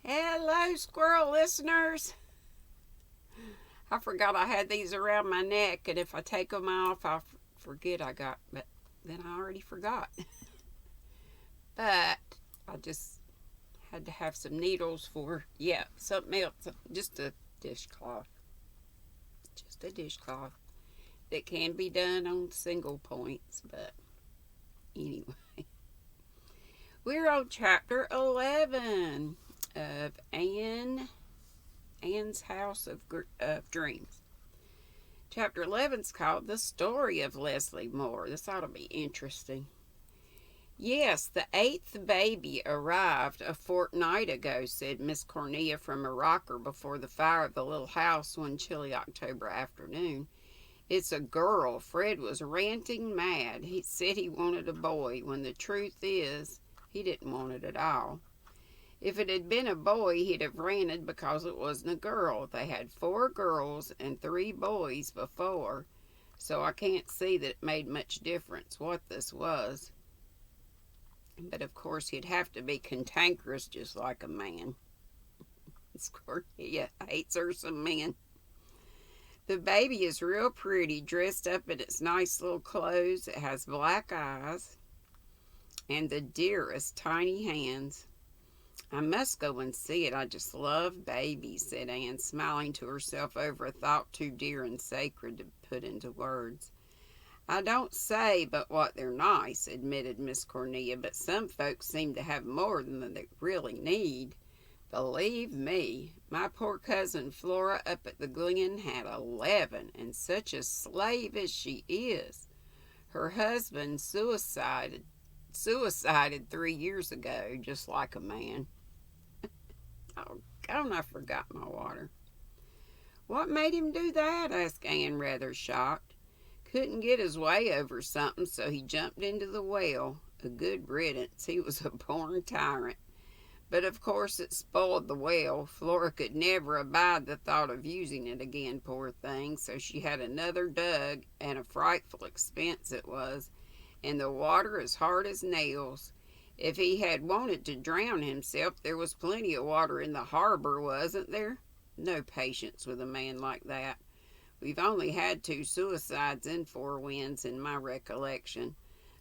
Hello, squirrel listeners. I forgot I had these around my neck, and if I take them off, I forget but then I already forgot. But I just had to have some needles for, something else. Just a dishcloth. Just a dishcloth that can be done on single points, but anyway. We're on chapter 11 of Anne's House of Dreams. Chapter 11 is called The Story of Leslie Moore. This ought to be interesting. Yes, the 8th baby arrived a fortnight ago, said Miss Cornelia from a rocker before the fire of the little house one chilly October afternoon. It's a girl. Fred was ranting mad. He said he wanted a boy, when the truth is, he didn't want it at all. If it had been a boy, he'd have ranted because it wasn't a girl. They had 4 girls and 3 boys before, so I can't see that it made much difference what this was. But of course, he'd have to be cantankerous just like a man. Cornelia hates her some men. The baby is real pretty, dressed up in its nice little clothes. It has black eyes and the dearest tiny hands. I must go and see it. I just love babies, said Anne, smiling to herself over a thought too dear and sacred to put into words. I don't say but what they're nice, admitted Miss Cornelia, but some folks seem to have more than they really need. Believe me, my poor cousin Flora up at the Glen had 11, and such a slave as she is. Her husband suicided 3 years ago, just like a man. Oh, I forgot my water. What made him do that? Asked Anne, rather shocked. Couldn't get his way over something, so he jumped into the well. A good riddance. He was a born tyrant. But of course it spoiled the well. Flora could never abide the thought of using it again, poor thing, so she had another dug, and a frightful expense it was, and the water as hard as nails. If he had wanted to drown himself, there was plenty of water in the harbor, wasn't there? No patience with a man like that. We've only had 2 suicides in Four Winds in my recollection.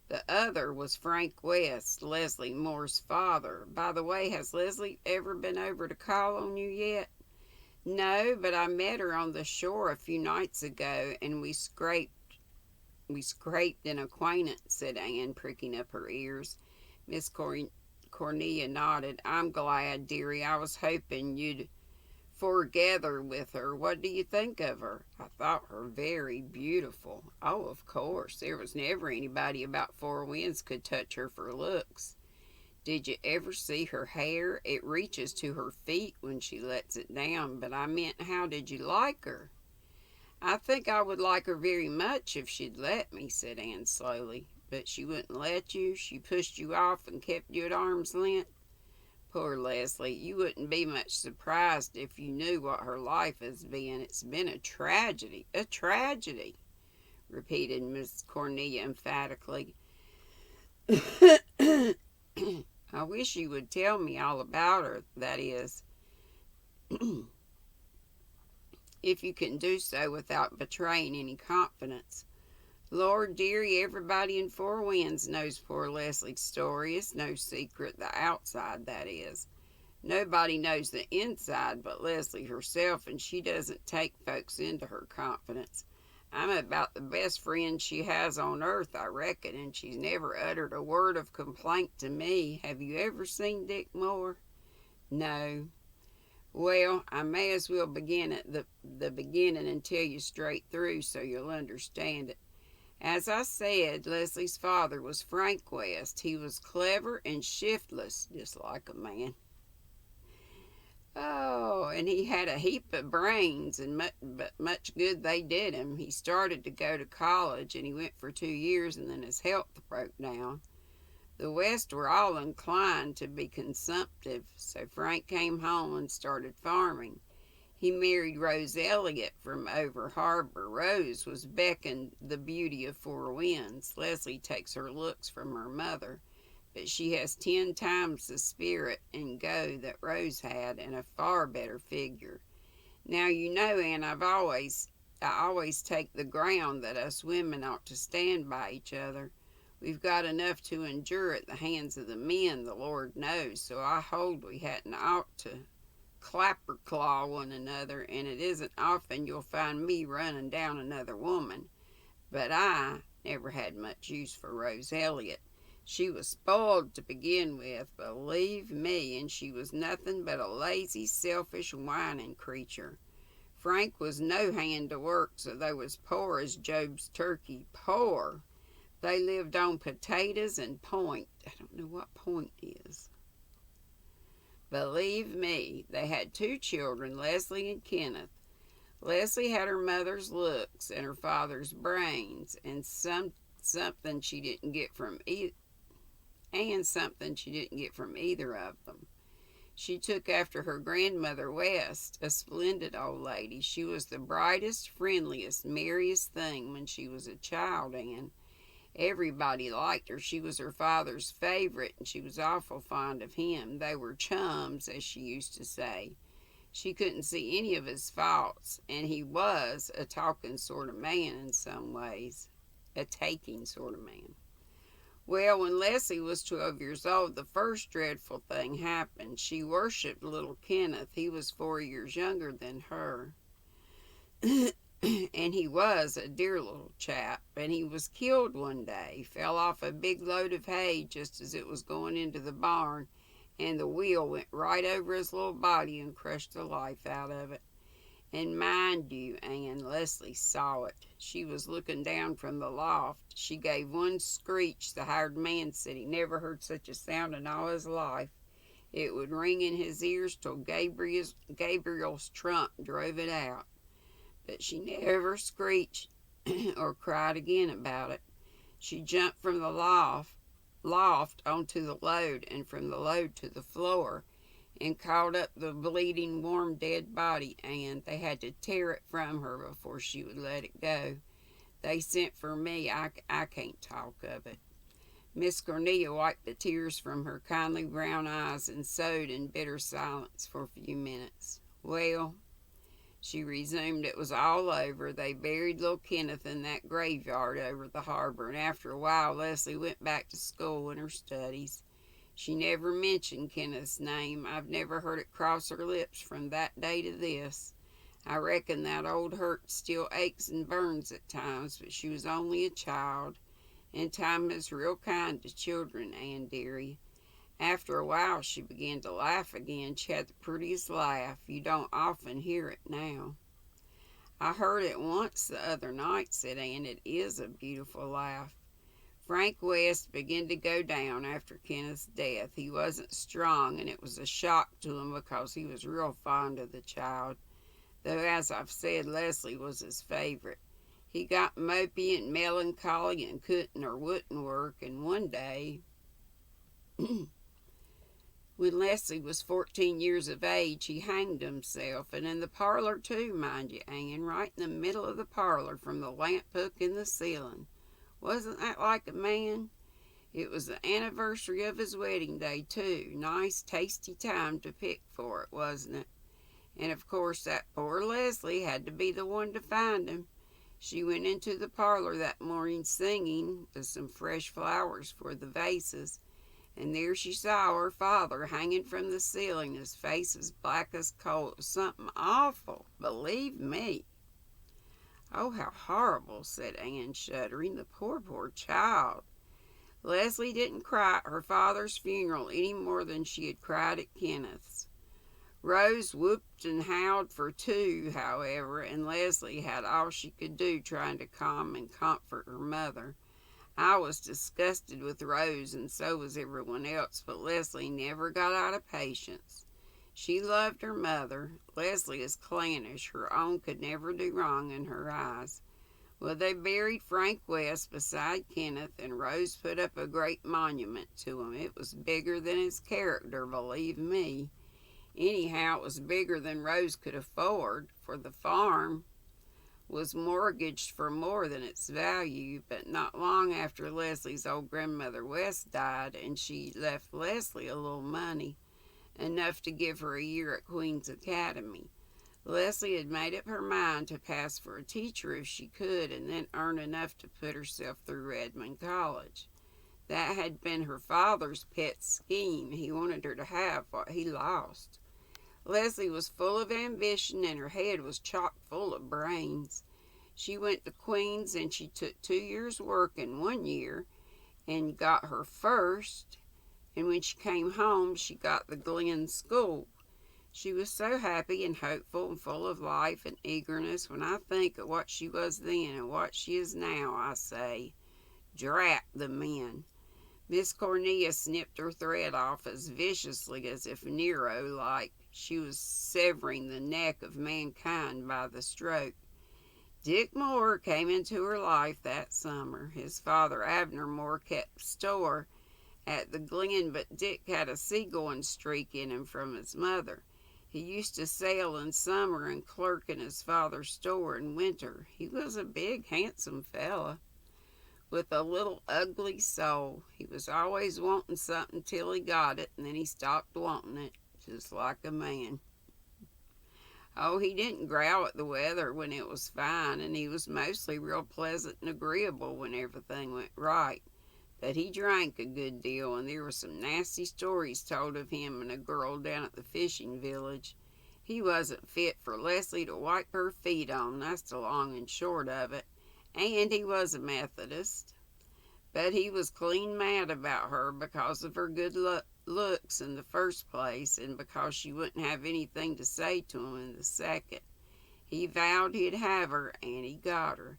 The other was Frank West, Leslie Moore's father. By the way, has Leslie ever been over to call on you yet? No, but I met her on the shore a few nights ago, and we scraped an acquaintance, said Anne, pricking up her ears. Miss Cornelia nodded. I'm glad, dearie. I was hoping you'd foregather with her. What do you think of her? I thought her very beautiful. Oh, of course. There was never anybody about Four Winds could touch her for looks. Did you ever see her hair? It reaches to her feet when she lets it down, but I meant, how did you like her? I think I would like her very much if she'd let me, said Anne slowly. But she wouldn't let you? She pushed you off and kept you at arm's length? Poor Leslie, you wouldn't be much surprised if you knew what her life has been. It's been a tragedy, repeated Miss Cornelia emphatically. I wish you would tell me all about her, that is, if you can do so without betraying any confidence. Lord dearie, everybody in Four Winds knows poor Leslie's story. It's no secret, the outside, that is. Nobody knows the inside but Leslie herself, and she doesn't take folks into her confidence. I'm about the best friend she has on earth, I reckon, and she's never uttered a word of complaint to me. Have you ever seen Dick Moore? No. Well, I may as well begin at the beginning and tell you straight through so you'll understand it. As I said, Leslie's father was Frank West. He was clever and shiftless, just like a man. Oh, and he had a heap of brains, but much good they did him. He started to go to college, and he went for 2 years, and then his health broke down. The West were all inclined to be consumptive, so Frank came home and started farming. He married Rose Elliott from over harbor. Rose was Beck and the beauty of Four Winds. Leslie takes her looks from her mother. but she has 10 times the spirit and go that Rose had, and a far better figure. Now you know, Ann, I always take the ground that us women ought to stand by each other. We've got enough to endure at the hands of the men, the Lord knows, so I hold we hadn't ought to clapper claw one another, and it isn't often you'll find me running down another woman. But I never had much use for Rose Elliott. She was spoiled to begin with, believe me, and she was nothing but a lazy, selfish, whining creature. Frank was no hand to work, so they was poor as Job's turkey. Poor. They lived on potatoes and point. I don't know what point is. Believe me, they had 2 children, Leslie and Kenneth. Leslie had her mother's looks and her father's brains, and something she didn't get from something she didn't get from either of them. She took after her grandmother West, a splendid old lady. She was the brightest, friendliest, merriest thing when she was a child, and everybody liked her. She was her father's favorite, and she was awful fond of him. They were chums, as she used to say. She couldn't see any of his faults, and he was a talking sort of man in some ways, a taking sort of man. Well, when Leslie was 12 years old, the first dreadful thing happened. She worshipped little Kenneth. He was 4 years younger than her. And he was a dear little chap, and he was killed one day. He fell off a big load of hay just as it was going into the barn, and the wheel went right over his little body and crushed the life out of it. And mind you, Ann, Leslie saw it. She was looking down from the loft. She gave one screech. The hired man said he never heard such a sound in all his life. It would ring in his ears till Gabriel's trump drove it out. But she never screeched or cried again about it. She jumped from the loft onto the load, and from the load to the floor, and caught up the bleeding, warm, dead body, and they had to tear it from her before she would let it go. They sent for me. I can't talk of it. Miss Cornelia wiped the tears from her kindly brown eyes and sewed in bitter silence for a few minutes. Well, she resumed, it was all over. They buried little Kenneth in that graveyard over the harbor, and after a while Leslie went back to school and her studies. She never mentioned Kenneth's name. I've never heard it cross her lips from that day to this. I reckon that old hurt still aches and burns at times, but she was only a child, and time is real kind to children, Ann dearie. After a while she began to laugh again. She had the prettiest laugh. You don't often hear it now. I heard it once the other night, said Ann. It is a beautiful laugh. Frank West began to go down after Kenneth's death. He wasn't strong, and it was a shock to him because he was real fond of the child, though, as I've said, Leslie was his favorite. He got mopey and melancholy and couldn't or wouldn't work, and one day, when Leslie was 14 years of age, he hanged himself, and in the parlor too, mind you, Ann, right in the middle of the parlor from the lamp hook in the ceiling. Wasn't that like a man? It was the anniversary of his wedding day, too. Nice, tasty time to pick for it, wasn't it? And of course that poor Leslie had to be the one to find him. She went into the parlor that morning singing, with some fresh flowers for the vases, and there she saw her father hanging from the ceiling, his face as black as coal. It was something awful, believe me. Oh, how horrible, said Ann, shuddering. The poor, poor child. Leslie didn't cry at her father's funeral any more than she had cried at Kenneth's. Rose whooped and howled for 2, however, and Leslie had all she could do trying to calm and comfort her mother. I was disgusted with Rose, and so was everyone else, but Leslie never got out of patience. She loved her mother. Leslie is clannish. Her own could never do wrong in her eyes. Well, they buried Frank West beside Kenneth, and Rose put up a great monument to him. It was bigger than his character, believe me. Anyhow, it was bigger than Rose could afford for the farm. was mortgaged for more than its value, but not long after Leslie's old grandmother West died, and she left Leslie a little money, enough to give her a year at Queen's Academy. Leslie had made up her mind to pass for a teacher if she could, and then earn enough to put herself through Redmond College. That had been her father's pet scheme. He wanted her to have what he lost. Leslie was full of ambition, and her head was chock full of brains. She went to Queen's, and she took 2 years' work in 1 year and got her first, and when she came home she got the Glen School. She was so happy and hopeful and full of life and eagerness. When I think of what she was then and what she is now, I say, drat the men. Miss Cornelia snipped her thread off as viciously as if Nero-like she was severing the neck of mankind by the stroke. Dick Moore came into her life that summer. His father, Abner Moore, kept store at the Glen, but Dick had a seagoing streak in him from his mother. He used to sail in summer and clerk in his father's store in winter. He was a big, handsome fella with a little ugly soul. He was always wanting something till he got it, and then he stopped wanting it, just like a man. Oh, he didn't growl at the weather when it was fine, and he was mostly real pleasant and agreeable when everything went right. But he drank a good deal, and there were some nasty stories told of him and a girl down at the fishing village. He wasn't fit for Leslie to wipe her feet on, that's the long and short of it. And he was a Methodist. But he was clean mad about her because of her good looks in the first place, and because she wouldn't have anything to say to him in the second. He vowed he'd have her, and he got her.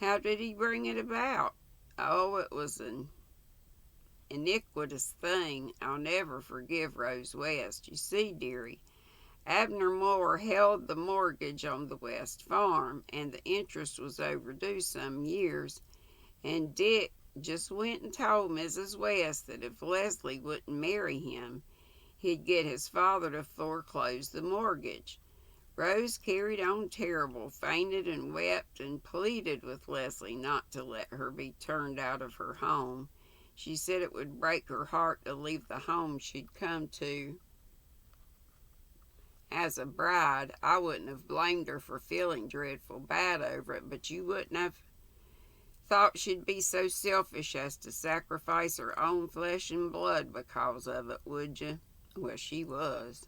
How did he bring it about? Oh, it was an iniquitous thing. I'll never forgive Rose West. You see, dearie, Abner Moore held the mortgage on the West farm, and the interest was overdue some years, and Dick just went and told Mrs. West that if Leslie wouldn't marry him, he'd get his father to foreclose the mortgage. Rose carried on terrible, fainted and wept and pleaded with Leslie not to let her be turned out of her home. She said it would break her heart to leave the home she'd come to as a bride. I wouldn't have blamed her for feeling dreadful bad over it, but you wouldn't have thought she'd be so selfish as to sacrifice her own flesh and blood because of it, would you? Well, she was.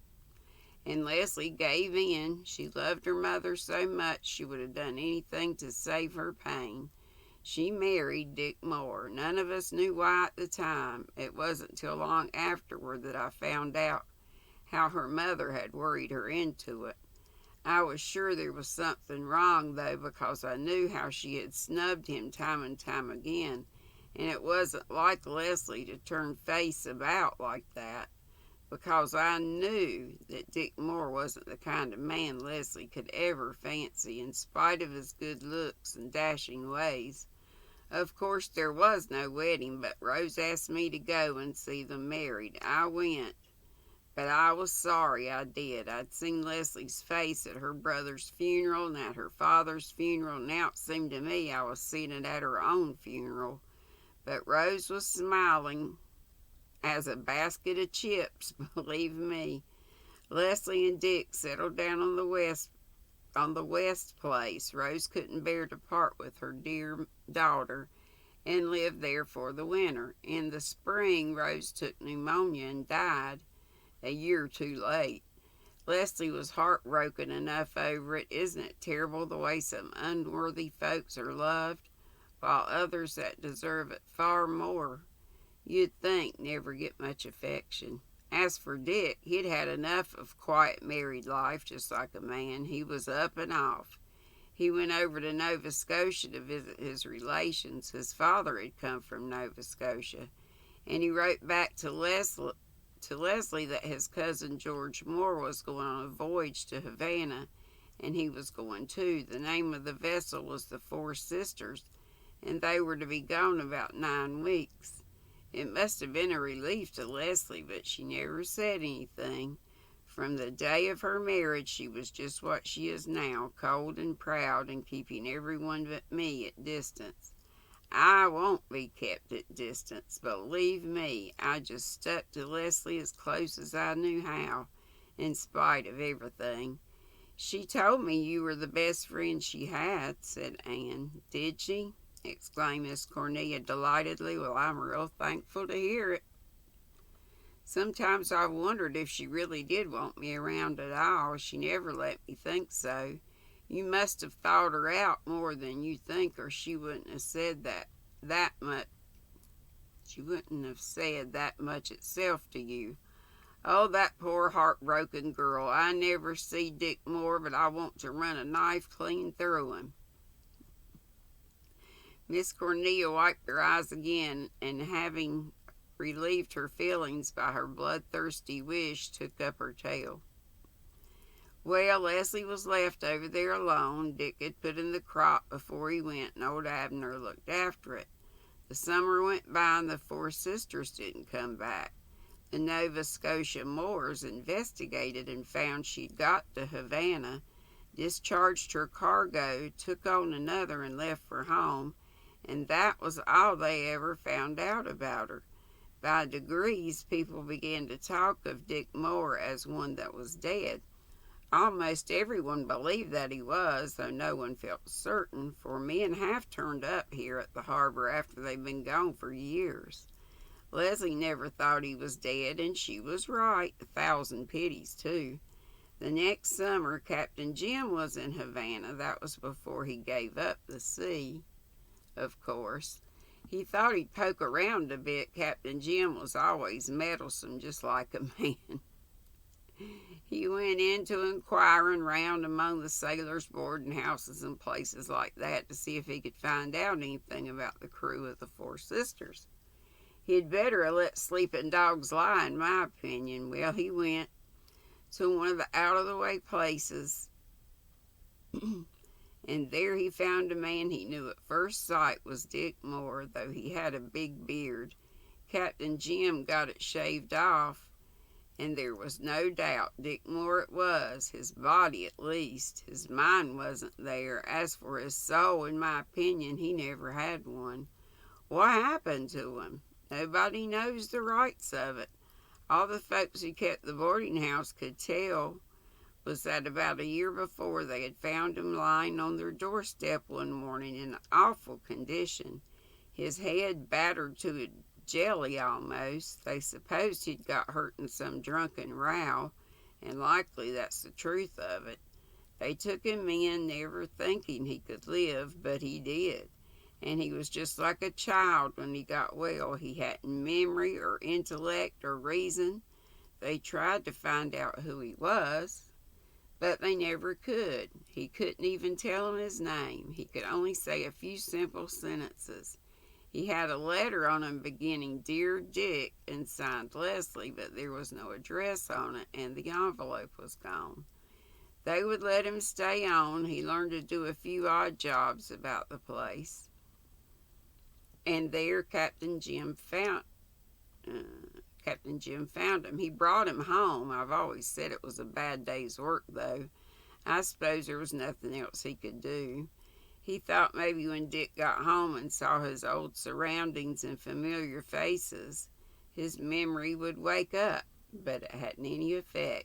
And Leslie gave in. She loved her mother so much she would have done anything to save her pain. She married Dick Moore. None of us knew why at the time. It wasn't till long afterward that I found out how her mother had worried her into it. I was sure there was something wrong, though, because I knew how she had snubbed him time and time again, and it wasn't like Leslie to turn face about like that, because I knew that Dick Moore wasn't the kind of man Leslie could ever fancy, in spite of his good looks and dashing ways. Of course, there was no wedding, but Rose asked me to go and see them married. I went. But I was sorry I did. I'd seen Leslie's face at her brother's funeral and at her father's funeral. Now it seemed to me I was seeing it at her own funeral. But Rose was smiling as a basket of chips, believe me. Leslie and Dick settled down on the West place. Rose couldn't bear to part with her dear daughter and lived there for the winter. In the spring, Rose took pneumonia and died a year too late. Leslie was heartbroken enough over it. Isn't it terrible the way some unworthy folks are loved, while others that deserve it far more, you'd think, never get much affection? As for Dick, he'd had enough of quiet married life, just like a man. He was up and off. He went over to Nova Scotia to visit his relations. His father had come from Nova Scotia, and he wrote back to Leslie that his cousin George Moore was going on a voyage to Havana, and he was going too. The name of the vessel was the Four Sisters, and they were to be gone about 9 weeks. It must have been a relief to Leslie, but she never said anything. From the day of her marriage, she was just what she is now, cold and proud and keeping everyone but me at distance. I won't be kept at distance. Believe me, I just stuck to Leslie as close as I knew how, in spite of everything. She told me you were the best friend she had, said Anne. Did she? Exclaimed Miss Cornelia delightedly. Well, I'm real thankful to hear it. Sometimes I've wondered if she really did want me around at all. She never let me think so. You must have thought her out more than you think, or she wouldn't have said that much. She wouldn't have said that much itself to you. Oh, that poor heartbroken girl. I never see Dick more, but I want to run a knife clean through him. Miss Cornelia wiped her eyes again, and having relieved her feelings by her bloodthirsty wish, took up her tale. Well, Leslie was left over there alone. Dick had put in the crop before he went, and old Abner looked after it. The summer went by, and the four sisters didn't come back. The Nova Scotia Moors investigated and found she'd got to Havana, discharged her cargo, took on another, and left for home, and that was all they ever found out about her. By degrees, people began to talk of Dick Moore as one that was dead. Almost everyone believed that he was, though no one felt certain, for men have turned up here at the harbor after they've been gone for years. Leslie never thought he was dead, and she was right, 1,000 pities, too. The next summer, Captain Jim was in Havana. That was before he gave up the sea, of course. He thought he'd poke around a bit. Captain Jim was always meddlesome, just like a man. He went into inquiring round among the sailors' boarding houses and places like that to see if he could find out anything about the crew of the Four Sisters. He'd better have let sleeping dogs lie, in my opinion. Well, he went to one of the out-of-the-way places, and there he found a man he knew at first sight was Dick Moore, though he had a big beard. Captain Jim got it shaved off, and there was no doubt Dick Moore it was, his body at least. His mind wasn't there. As for his soul, in my opinion, he never had one. What happened to him? Nobody knows the rights of it. All the folks who kept the boarding house could tell was that about a year before they had found him lying on their doorstep one morning in an awful condition, his head battered to a jelly almost. They supposed he'd got hurt in some drunken row, and likely that's the truth of it. They took him in, never thinking he could live, but he did. And he was just like a child when he got well. He hadn't memory or intellect or reason. They tried to find out who he was, but they never could. He couldn't even tell them his name. He could only say a few simple sentences. He had a letter on him beginning, Dear Dick, and signed Leslie, but there was no address on it, and the envelope was gone. They would let him stay on. He learned to do a few odd jobs about the place. And there Captain Jim found him. He brought him home. I've always said it was a bad day's work, though. I suppose there was nothing else he could do. He thought maybe when Dick got home and saw his old surroundings and familiar faces, his memory would wake up, but it hadn't any effect.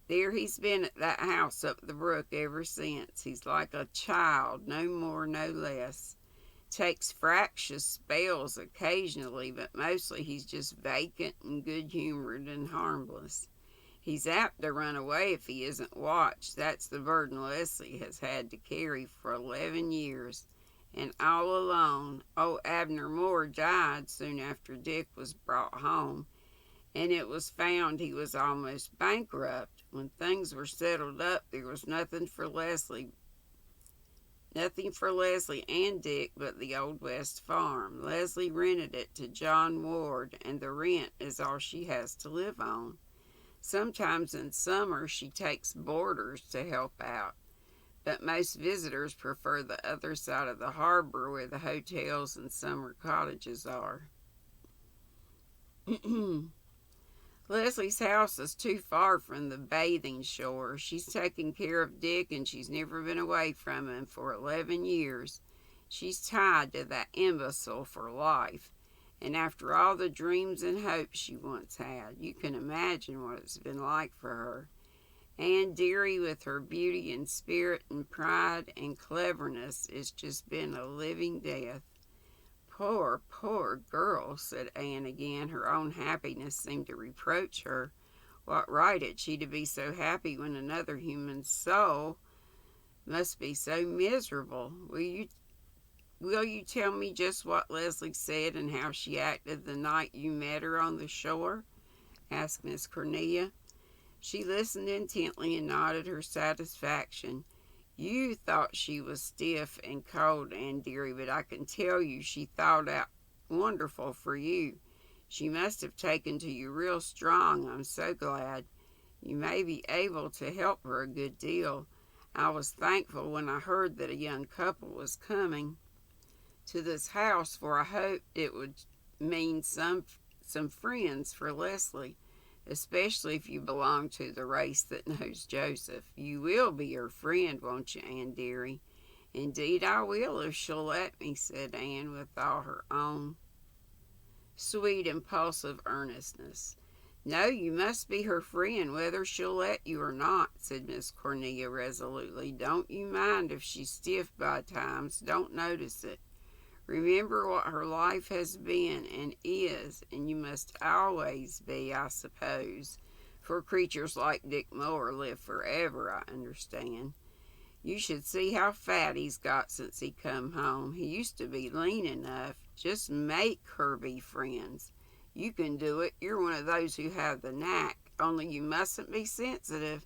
There he's been at that house up the brook ever since. He's like a child, no more, no less. Takes fractious spells occasionally, but mostly he's just vacant and good-humored and harmless. He's apt to run away if he isn't watched. That's the burden Leslie has had to carry for 11 years, and all alone. Old Abner Moore died soon after Dick was brought home, and it was found he was almost bankrupt. When things were settled up, there was nothing for Leslie and Dick but the Old West farm. Leslie rented it to John Ward, and the rent is all she has to live on. Sometimes in summer she takes boarders to help out, but most visitors prefer the other side of the harbor where the hotels and summer cottages are. Leslie's house is too far from the bathing shore. She's taken care of Dick and she's never been away from him for 11 years. She's tied to that imbecile for life. And after all the dreams and hopes she once had, you can imagine what it's been like for her. Ann Deary, with her beauty and spirit and pride and cleverness, has just been a living death. Poor, poor girl, said Anne again. Her own happiness seemed to reproach her. What right had she to be so happy when another human soul must be so miserable? Will you tell me just what Leslie said and how she acted the night you met her on the shore? Asked Miss Cornelia. She listened intently and nodded her satisfaction. You thought she was stiff and cold, Ann Deary, but I can tell you she thought out wonderful for you. She must have taken to you real strong. I'm so glad. You may be able to help her a good deal. I was thankful when I heard that a young couple was coming to this house, for I hoped it would mean some friends for Leslie, especially if you belong to the race that knows Joseph. You will be her friend, won't you, Ann Deary? Indeed I will, if she'll let me, said Anne with all her own sweet, impulsive earnestness. No, you must be her friend, whether she'll let you or not, said Miss Cornelia resolutely. Don't you mind if she's stiff by times. Don't notice it. Remember what her life has been and is, and you must always be, I suppose, for creatures like Dick Moore live forever, I understand. You should see how fat he's got since he come home. He used to be lean enough. Just make her be friends. You can do it. You're one of those who have the knack, only you mustn't be sensitive,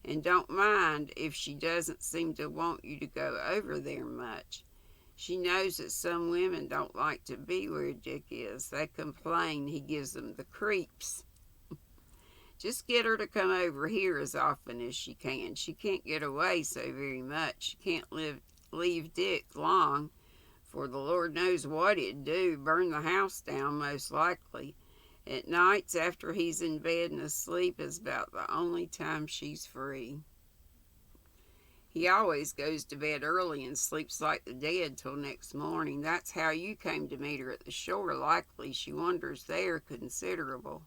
and don't mind if she doesn't seem to want you to go over there much. She knows that some women don't like to be where Dick is. They complain he gives them the creeps. Just get her to come over here as often as she can. She can't get away so very much. She can't leave Dick long, for the Lord knows what he'd do, burn the house down most likely. At nights after he's in bed and asleep is about the only time she's free. He always goes to bed early and sleeps like the dead till next morning. That's how you came to meet her at the shore. Likely she wanders there considerable.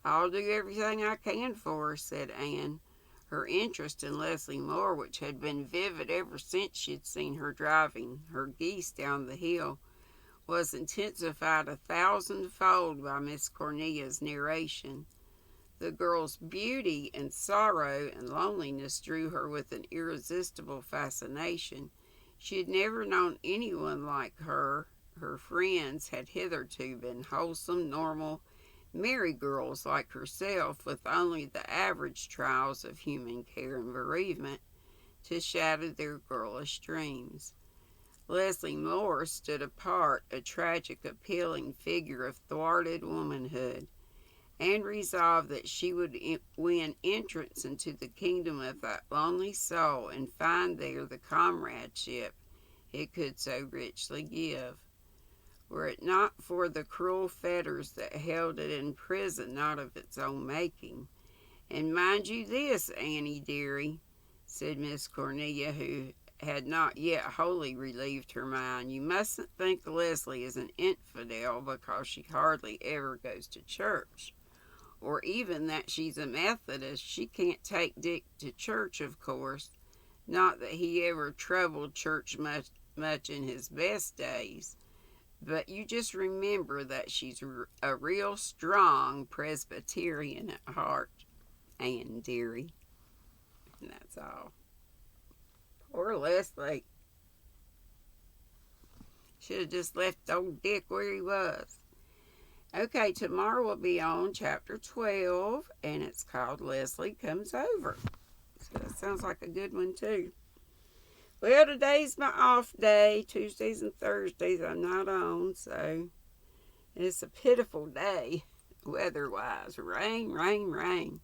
I'll do everything I can for her, said Anne. Her interest in Leslie Moore, which had been vivid ever since she'd seen her driving her geese down the hill, was intensified 1,000-fold by Miss Cornelia's narration. The girl's beauty and sorrow and loneliness drew her with an irresistible fascination. She had never known anyone like her. Her friends had hitherto been wholesome, normal, merry girls like herself, with only the average trials of human care and bereavement to shadow their girlish dreams. Leslie Moore stood apart, a tragic, appealing figure of thwarted womanhood, and resolved that she would win entrance into the kingdom of that lonely soul and find there the comradeship it could so richly give. Were it not for the cruel fetters that held it in prison, not of its own making. And mind you this, Annie dearie, said Miss Cornelia, who had not yet wholly relieved her mind, you mustn't think Leslie is an infidel because she hardly ever goes to church, or even that she's a Methodist. She can't take Dick to church, of course. Not that he ever troubled church much in his best days. But you just remember that she's a real strong Presbyterian at heart, Ann dearie. And that's all. Poor Leslie. Should have just left old Dick where he was. Okay, tomorrow we'll be on chapter 12, and it's called Leslie Comes Over. So that sounds like a good one, too. Well, today's my off day. Tuesdays and Thursdays I'm not on, so it's a pitiful day, weather-wise. Rain, rain, rain.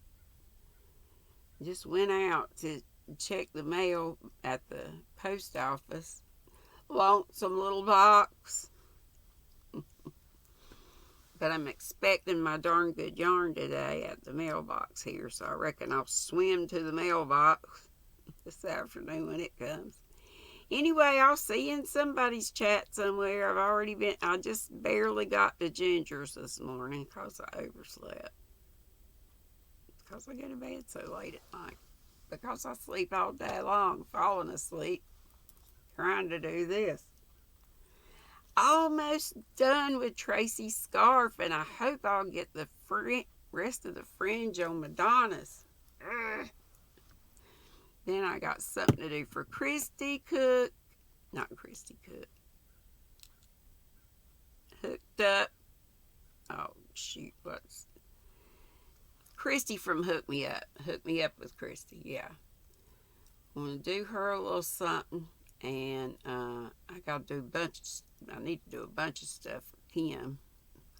Just went out to check the mail at the post office. Lonesome little box. But I'm expecting my darn good yarn today at the mailbox here, so I reckon I'll swim to the mailbox this afternoon when it comes. Anyway, I'll see you in somebody's chat somewhere. I just barely got to Ginger's this morning because I overslept. Because I go to bed so late at night. Because I sleep all day long, falling asleep, trying to do this. Almost done with Tracy's scarf, and I hope I'll get the rest of the fringe on Madonna's. Ugh. Then I got something to do for Christy Cook. Not Christy Cook. Hooked Up. Oh, shoot. What's Christy from Hook Me Up. Hook Me Up with Christy, yeah. I'm going to do her a little something. And I need to do a bunch of stuff for Kim.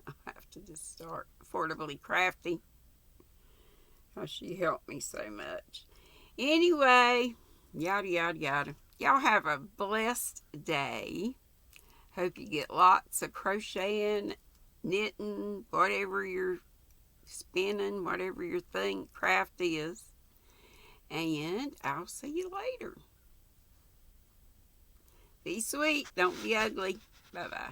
I'll have to just start Affordably Crafty. Because she helped me so much. Anyway, yada, yada, yada. Y'all have a blessed day. Hope you get lots of crocheting, knitting, whatever you're spinning, whatever your craft is. And I'll see you later. Be sweet. Don't be ugly. Bye-bye.